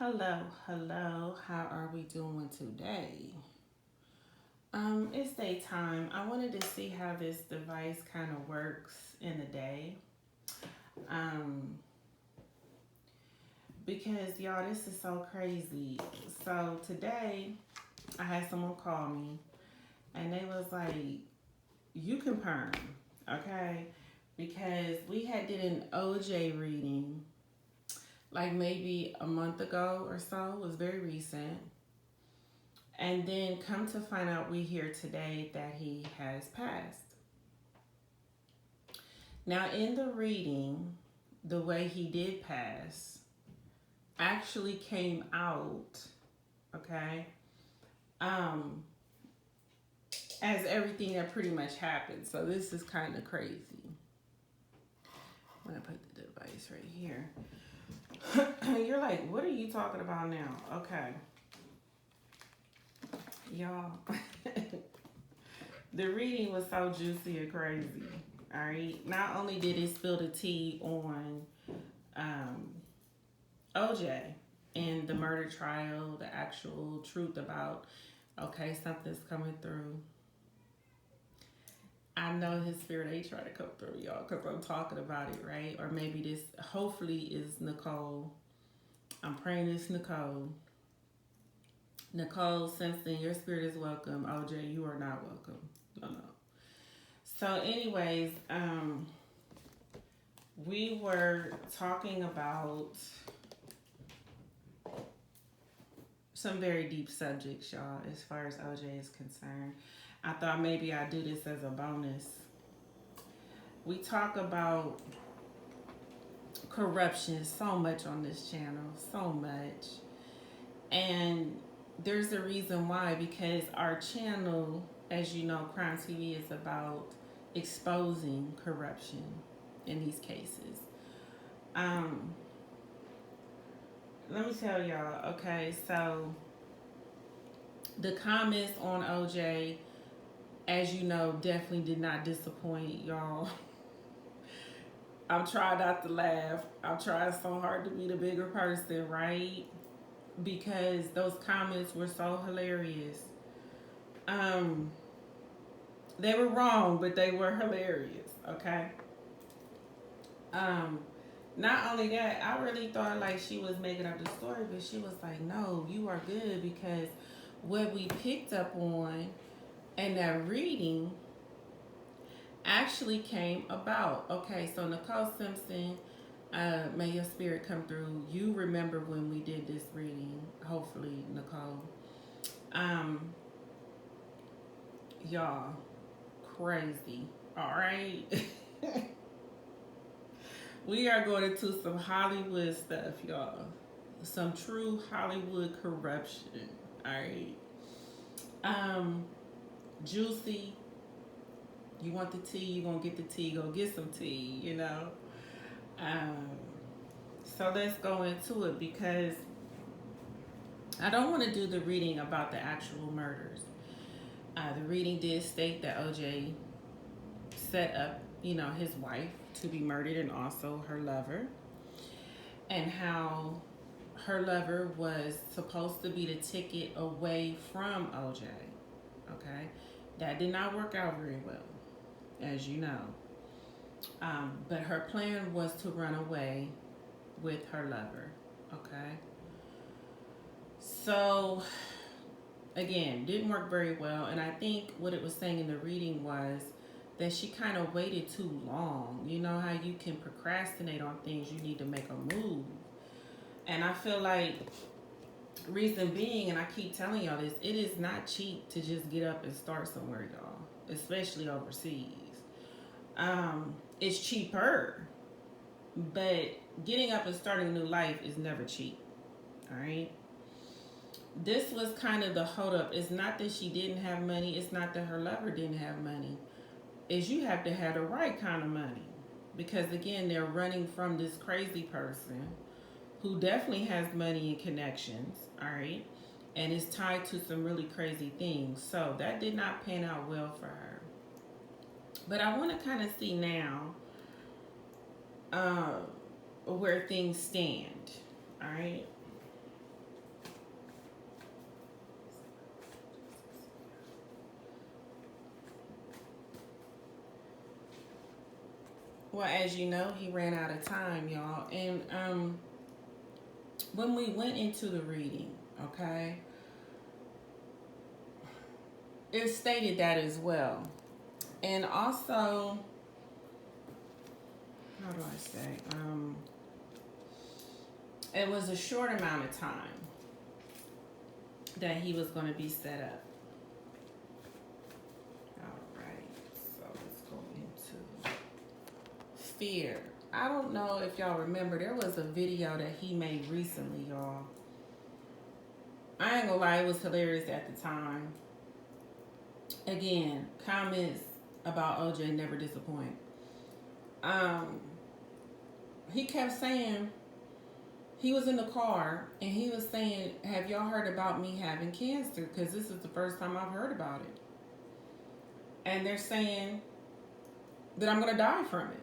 Hello. How are we doing today? It's daytime. I wanted to see how this device kind of works in the day. Um, because y'all, this is so crazy. So today, I had someone call me, and they was like, "You confirm, okay?" Because we had did an OJ reading like maybe a month ago or so. It was very recent. And then come to find out, we hear today that he has passed. Now, in the reading, the way he did pass actually came out, okay, um, as everything that pretty much happened. So this is kind of crazy. I'm gonna put the device right here. You're like, what are you talking about now? Okay, y'all. The reading was so juicy and crazy. All right. Not only did it spill the tea on um, OJ and the murder trial, the actual truth about, okay, something's coming through. I know his spirit ain't trying to come through, y'all, because I'm talking about it, right? Or maybe this, hopefully, is Nicole. I'm praying it's Nicole. Nicole Simpson, your spirit is welcome. OJ, you are not welcome. No. So, anyways, we were talking about some very deep subjects, y'all, as far as OJ is concerned. I thought maybe I'd do this as a bonus. We talk about corruption so much on this channel, so much. And there's a reason why, because our channel, as you know, Crime TV is about exposing corruption in these cases. Let me tell y'all, okay, so the comments on OJ, as you know, definitely did not disappoint y'all. I'm trying not to laugh. I'm trying so hard to be the bigger person, right? Because those comments were so hilarious. They were wrong, but they were hilarious, okay? Um, Not only that, I really thought like she was making up the story, but she was like, no, you are good, because what we picked up on in that reading actually came about. Okay, so Nicole Simpson, may your spirit come through. You remember when we did this reading, hopefully, Nicole. Y'all, crazy. All right. We are going into some Hollywood stuff, y'all. Some true Hollywood corruption. All right. Juicy. You want the tea? You gonna get the tea? Go get some tea. You know. Um. So let's go into it, because I don't want to do the reading about the actual murders. The reading did state that OJ set up, his wife to be murdered, and also her lover, and how her lover was supposed to be the ticket away from OJ. Okay, that did not work out very well, as you know. But her plan was to run away with her lover. Okay, so again, didn't work very well, and I think what it was saying in the reading was that she kind of waited too long. You know how you can procrastinate on things, you need to make a move. And I feel like, reason being, and I keep telling y'all this, it is not cheap to just get up and start somewhere, y'all, especially overseas. It's cheaper, but getting up and starting a new life is never cheap. All right. This was kind of the hold up. It's not that she didn't have money. It's not that her lover didn't have money. Is you have to have the right kind of money, because again, they're running from this crazy person who definitely has money and connections, all right, and is tied to some really crazy things. So that did not pan out well for her. But I want to kind of see now where things stand, all right. Well, as you know, he ran out of time, y'all. And when we went into the reading, okay, it stated that as well. And also, how do I say? It was a short amount of time that he was going to be set up. All right, so let's go into fear. I don't know if y'all remember, there was a video that he made recently, y'all. I ain't gonna lie, it was hilarious at the time. Again, comments about OJ never disappoint. He kept saying, he was in the car and he was saying, have y'all heard about me having cancer? Because this is the first time I've heard about it. And they're saying that I'm going to die from it.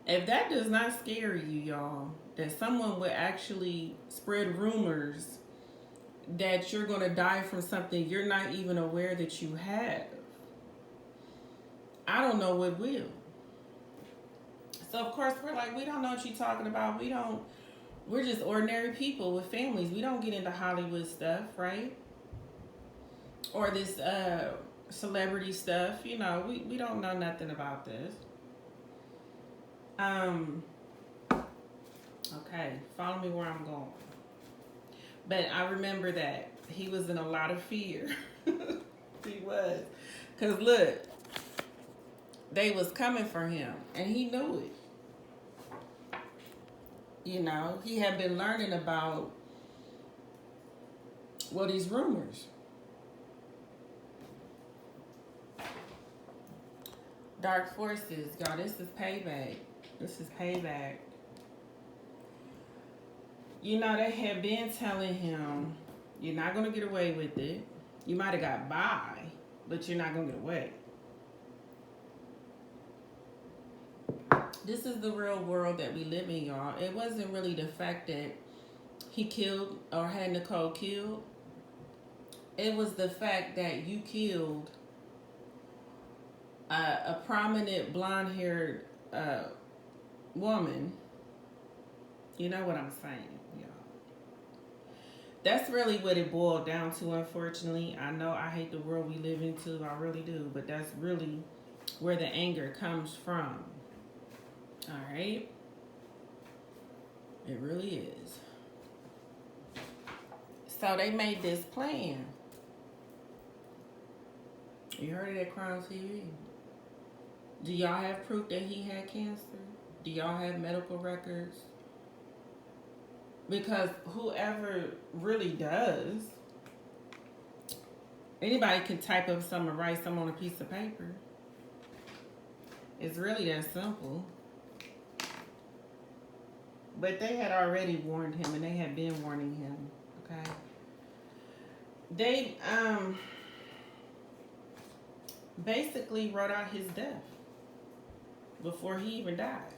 If that does not scare you, y'all, that someone would actually spread rumors that you're going to die from something you're not even aware that you have, I don't know what will. So, of course, we're like, we don't know what you're talking about. We're just ordinary people with families. We don't get into Hollywood stuff, right? Or this celebrity stuff. You know, we don't know nothing about this. Okay, follow me where I'm going. But I remember that he was in a lot of fear. He was. Because look, they was coming for him and he knew it. You know, he had been learning about, well, these rumors. Dark forces, y'all, this is payback. This is payback. You know, they had been telling him, you're not going to get away with it. You might have got by, but you're not going to get away. This is the real world that we live in, y'all. It wasn't really the fact that he killed or had Nicole killed. It was the fact that you killed a prominent blonde-haired woman. You know what I'm saying, y'all. That's really what it boiled down to, unfortunately. I know I hate the world we live into. I really do. But that's really where the anger comes from. All right? It really is. So they made this plan. You heard it at Crime TV. Do y'all have proof that he had cancer? Do y'all have medical records? Because whoever really does, anybody can type up something and write something on a piece of paper. It's really that simple. But they had already warned him, and they had been warning him, okay? They basically wrote out his death before he even died.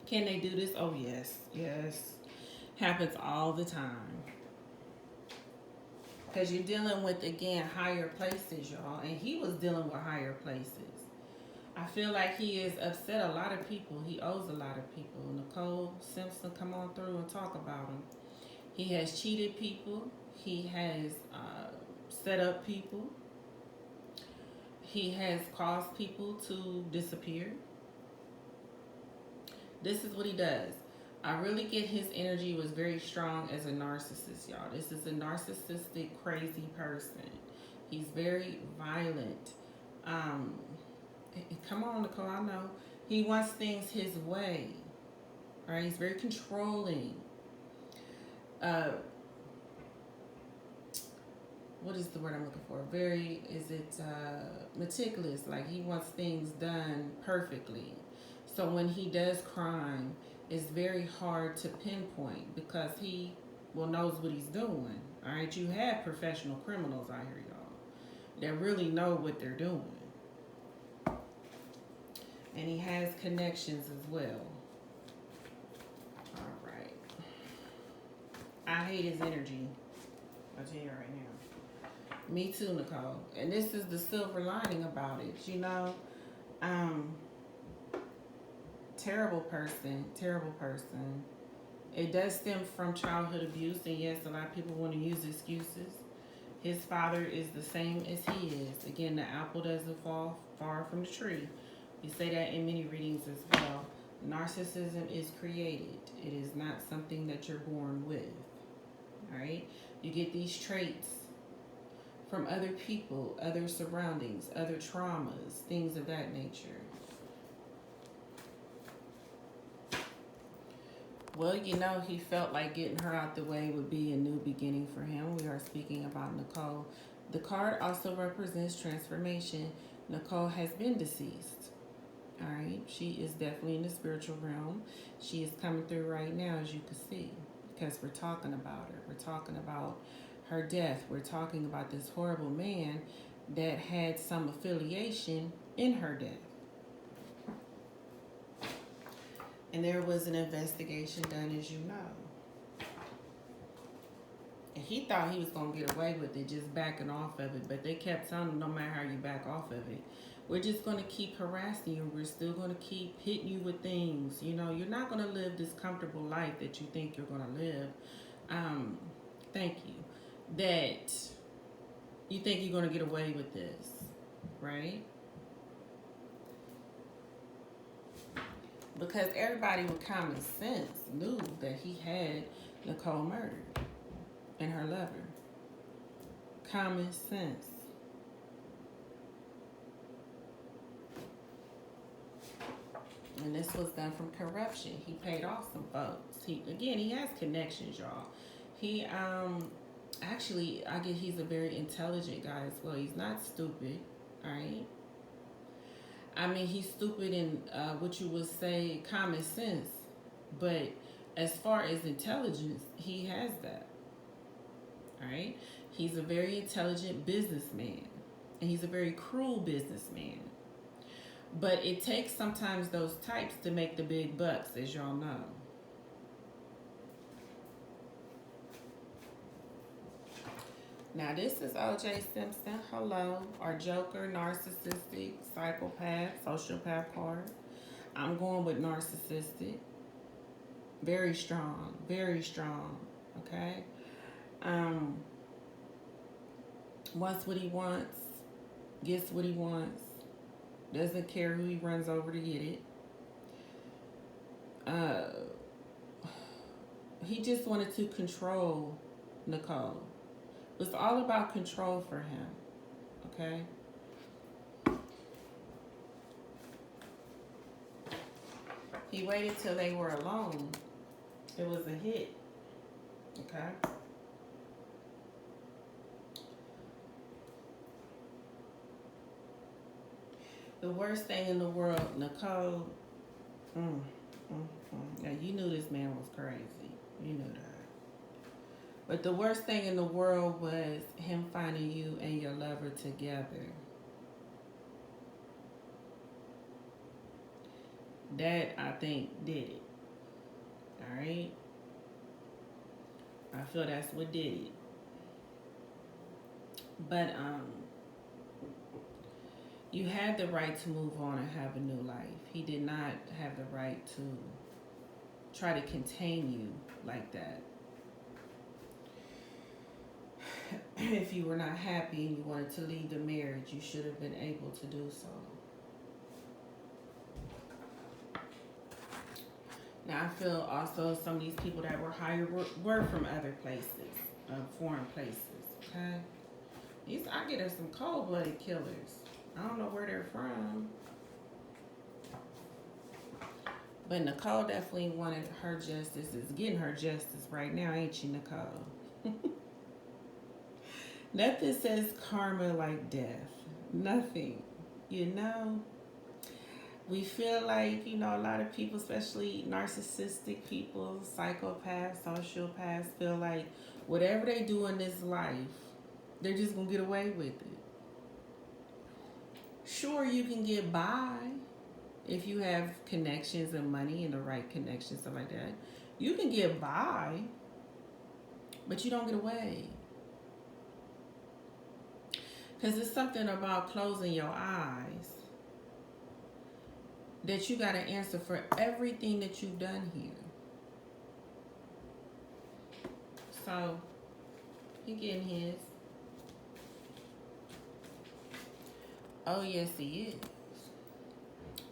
Can they do this? Oh, yes. Yes. Happens all the time. Because you're dealing with, again, higher places, y'all. And he was dealing with higher places. I feel like he has upset a lot of people. He owes a lot of people. Nicole Simpson, come on through and talk about him. He has cheated people. He has set up people. He has caused people to disappear. This is what he does. I really get his energy was very strong as a narcissist, y'all. This is a narcissistic, crazy person. He's very violent. Come on, Nicole, I know. He wants things his way. All right, he's very controlling. What is the word I'm looking for? Meticulous? Like he wants things done perfectly. So when he does crime, it's very hard to pinpoint because he knows what he's doing. All right, you have professional criminals out here, y'all, that really know what they're doing. And he has connections as well. All right. I hate his energy. I'll tell you right now. Me too, Nicole. And this is the silver lining about it, you know. Um, terrible person, terrible person. It does stem from childhood abuse, and yes, a lot of people want to use excuses. His father is the same as he is. Again, the apple doesn't fall far from the tree. We say that in many readings as well. Narcissism is created. It is not something that you're born with. All right? You get these traits from other people, other surroundings, other traumas, things of that nature. Well, you know, he felt like getting her out the way would be a new beginning for him. We are speaking about Nicole. The card also represents transformation. Nicole has been deceased. All right. She is definitely in the spiritual realm. She is coming through right now, as you can see, because we're talking about her. We're talking about her death. We're talking about this horrible man that had some affiliation in her death. And there was an investigation done, as you know. And he thought he was going to get away with it, just backing off of it. But they kept telling him, no matter how you back off of it, we're just going to keep harassing you. We're still going to keep hitting you with things. You know, you're not going to live this comfortable life that you think you're going to live. Thank you. That you think you're going to get away with this, right? Because everybody with common sense knew that he had Nicole murdered and her lover. Common sense. And this was done from corruption. He paid off some folks. He has connections, y'all. He actually, I get he's a very intelligent guy as well. He's not stupid, all right? I mean, he's stupid in what you would say common sense, but as far as intelligence, he has that. All right? He's a very intelligent businessman, and he's a very cruel businessman. But it takes sometimes those types to make the big bucks, as y'all know. Now, this is O.J. Simpson. Hello. Our Joker, narcissistic, psychopath, sociopath card. I'm going with narcissistic. Very strong. Very strong. Okay? Wants what he wants. Gets what he wants. Doesn't care who he runs over to get it. He just wanted to control Nicole. It was all about control for him, okay? He waited till they were alone. It was a hit, okay? The worst thing in the world, Nicole, Now, you knew this man was crazy. You knew that. But the worst thing in the world was him finding you and your lover together. That, I think, did it. All right? I feel that's what did it. But, you had the right to move on and have a new life. He did not have the right to try to contain you like that. If you were not happy and you wanted to leave the marriage, you should have been able to do so. Now, I feel also some of these people that were hired were from other places, foreign places, okay? I get her some cold-blooded killers. I don't know where they're from. But Nicole definitely wanted her justice. Is getting her justice right now, ain't you, Nicole? Nothing says karma like death. Nothing. You know? We feel like, a lot of people, especially narcissistic people, psychopaths, sociopaths, feel like whatever they do in this life, they're just going to get away with it. Sure, you can get by if you have connections and money and the right connections, stuff like that. You can get by, but you don't get away. Because it's something about closing your eyes that you got to answer for everything that you've done here. So, he getting his. Oh, yes, he is.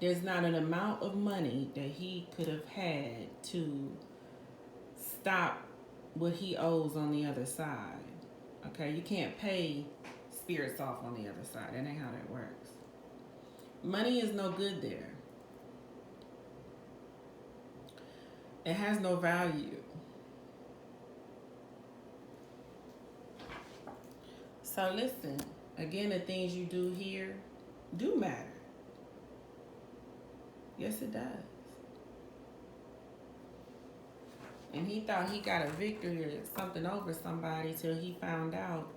There's not an amount of money that he could have had to stop what he owes on the other side. Okay, you can't pay spirits off on the other side. That ain't how that works. Money is no good there. It has no value. So listen, again, the things you do here do matter. Yes, it does. And he thought he got a victory or something over somebody till he found out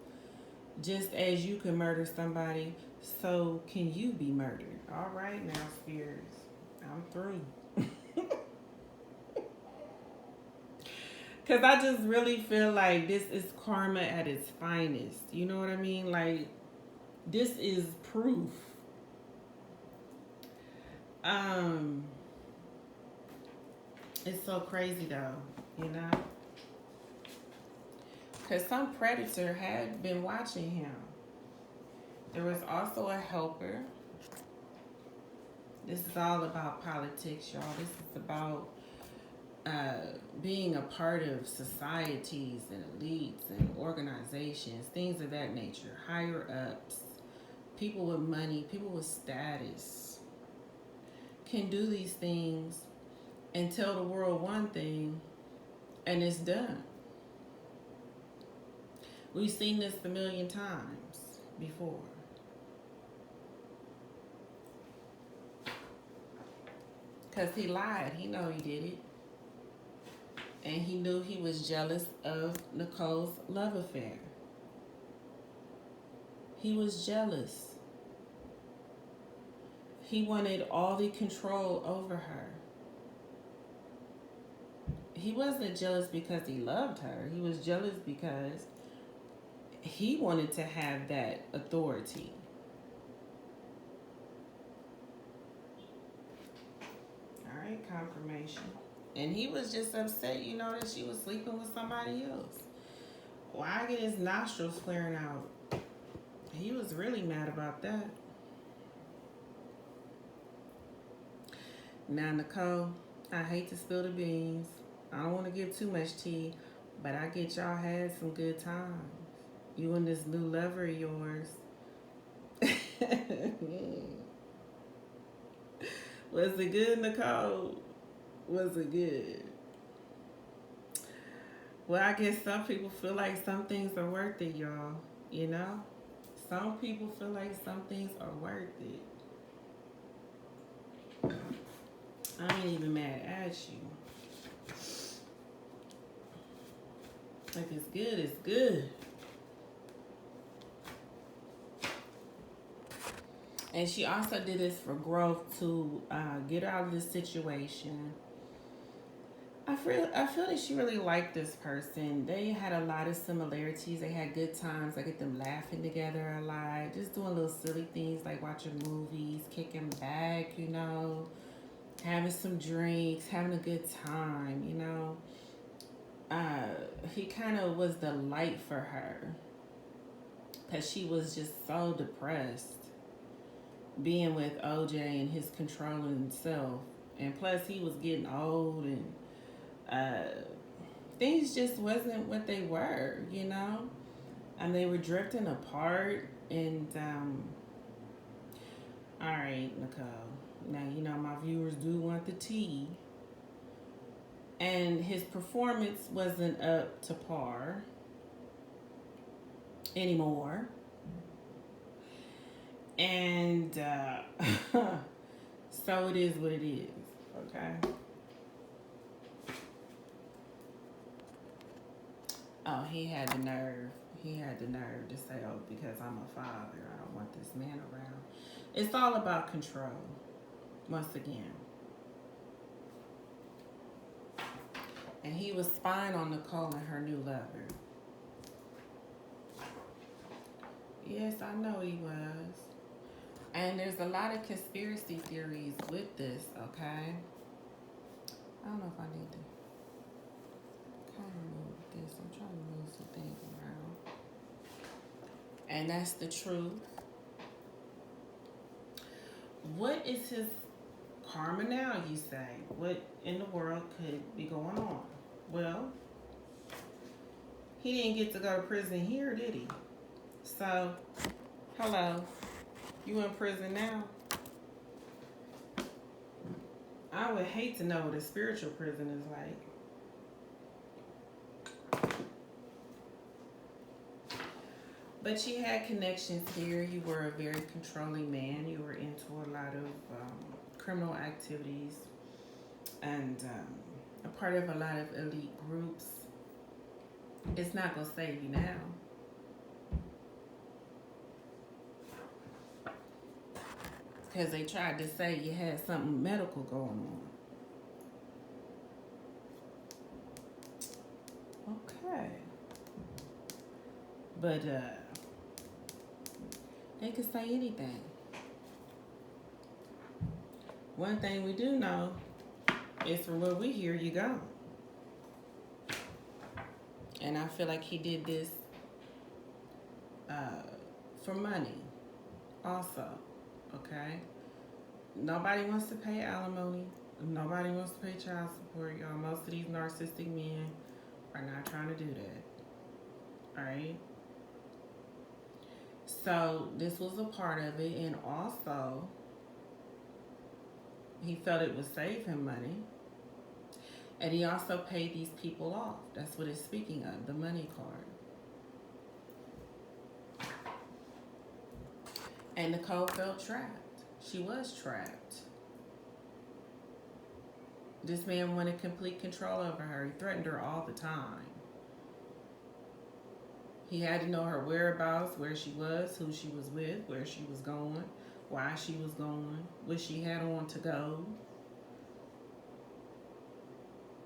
just as you can murder somebody, so can you be murdered. All right now, spirits. I'm through. Because I just really feel like this is karma at its finest. You know what I mean? Like, this is proof. It's so crazy though, you know? Because some predator had been watching him. There was also a helper. This is all about politics, y'all. This is about being a part of societies and elites and organizations, things of that nature, higher ups, people with money, people with status can do these things and tell the world one thing and it's done. We've seen this a million times before. Because he lied. He know he did it. And he knew he was jealous of Nicole's love affair. He was jealous. He wanted all the control over her. He wasn't jealous because he loved her. He was jealous because he wanted to have that authority. All right, confirmation. And he was just upset, you know, that she was sleeping with somebody else. Why get his nostrils flaring out? He was really mad about that. Now, Nicole, I hate to spill the beans. I don't want to give too much tea, but I get y'all had some good times. You and this new lover of yours. Was it good, Nicole? Was it good? Well, I guess some people feel like some things are worth it, y'all. You know? Some people feel like some things are worth it. I ain't even mad at you. If it's good, it's good. And she also did this for growth to get out of this situation. I feel that she really liked this person. They had a lot of similarities. They had good times. I get them laughing together a lot. Just doing little silly things like watching movies, kicking back, you know, having some drinks, having a good time, you know. He kind of was the light for her because she was just so depressed being with OJ and his controlling self. And plus he was getting old and things just wasn't what they were, you know? And they were drifting apart. And, all right, Nicole. Now, you know, my viewers do want the tea. And his performance wasn't up to par anymore. And so it is what it is, okay? Oh, he had the nerve. He had the nerve to say, oh, because I'm a father, I don't want this man around. It's all about control, once again. And he was spying on Nicole and her new lover. Yes, I know he was. And there's a lot of conspiracy theories with this, okay? I don't know if I need to kind of move this. I'm trying to move some things around. And that's the truth. What is his karma now, you say? What in the world could be going on? Well, he didn't get to go to prison here, did he? So, hello. You in prison now? I would hate to know what a spiritual prison is like. But you had connections here. You were a very controlling man. You were into a lot of criminal activities and a part of a lot of elite groups. It's not going to save you now. Because they tried to say you had something medical going on. Okay. But they could say anything. One thing we do know is from what we hear, you go. And I feel like he did this for money also, okay? Nobody wants to pay alimony. Nobody wants to pay child support, y'all. Most of these narcissistic men are not trying to do that, all right? So this was a part of it, and also he felt it would save him money. And he also paid these people off. That's what it's speaking of, the money card. And Nicole felt trapped. She was trapped. This man wanted complete control over her. He threatened her all the time. He had to know her whereabouts, where she was, who she was with, where she was going, why she was going, what she had on to go.